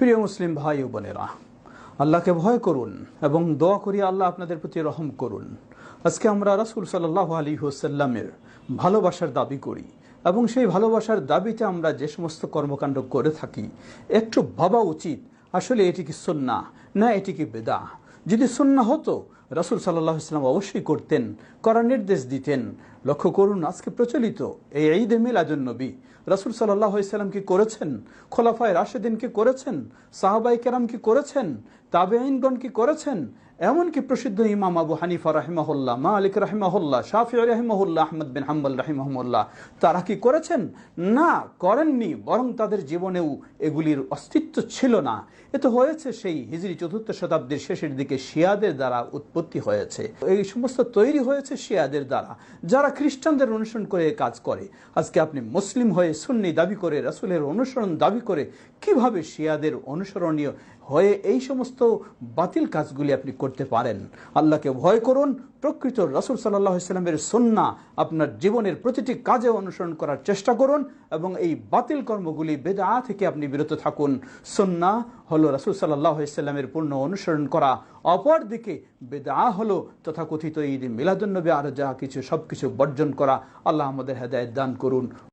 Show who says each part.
Speaker 1: প্রিয় মুসলিম ভাই ও বোনেরা, আল্লাহকে ভয় করুন এবং দোয়া করি আল্লাহ আপনাদের প্রতি রহম করুন। আজকে আমরা রাসূল সাল্লাল্লাহু আলাইহি ওয়াসাল্লামের ভালোবাসার দাবি করি এবং সেই ভালোবাসার দাবিতে আমরা যে সমস্ত কর্মকাণ্ড করে থাকি একটু ভাবা উচিত, আসলে এটি কি সুন্নাহ না এটি কি বিদআহ। যদি সুন্নাহ হতো রাসূল সাল্লাল্লাহু আলাইহি ওয়াসাল্লাম অবশ্যই করতেন, করার নির্দেশ দিতেন। লক্ষ্য করুন, আজকে প্রচলিত এই ঈদে মিলাদুন্নবী রাসূল সাল্লাল্লাহু আলাইহি ওয়াসাল্লাম কি করেছেন, খোলাফায়ে রাশেদিন কি করেছেন, সাহাবায়ে কেরাম কি করেছেন, তাবেঈনগণ কি করেছেন, এমনকি প্রসিদ্ধ ইমাম আবু হানিফা রাহিমাহুল্লাহ, মালিক রাহিমাহুল্লাহ, শাফিঈ রাহিমাহুল্লাহ, আহমদ বিন হাম্বল রাহিমাহুল্লাহ, তারা কি করেছেন? না, করেননি। বরং তাদের জীবনেও এগুলির অস্তিত্ব ছিল না। এ তো হয়েছে সেই হিজরি ৪র্থ শতাব্দীর শেষের দিকে শিয়াদের দ্বারা উৎপত্তি হয়েছে। এই সমস্ত তৈরি হয়েছে শিয়াদের দ্বারা, যারা খ্রিস্টানদের অনুসরণ করে কাজ করে। আজকে আপনি মুসলিম হয়ে সুন্নি দাবি করে, রাসূলের অনুসরণ দাবি করে কিভাবে শিয়াদের অনুসরণীয় হয়ে এই সমস্ত বাতিল কাজগুলি আপনি করতে পারেন? আল্লাহকে ভয় করুন, প্রকৃত রাসূল সাল্লাল্লাহু আলাইহি ওয়াসাল্লামের সুন্নাহ আপনার জীবনের প্রতিটি কাজে অনুসরণ করার চেষ্টা করুন এবং এই বাতিল কর্মগুলি বিদআহ থেকে আপনি বিরত থাকুন। সুন্নাহ হলো রাসূল সাল্লাল্লাহু আলাইহি ওয়াসাল্লামের পূর্ণ অনুসরণ করা, অপরদিকে বিদআহ হলো তথাকথিত ঈদ মিলাদুন্নবী আর যা কিছু সবকিছু বর্জন করা। আল্লাহ আমাদের হেদায়েত দান করুন।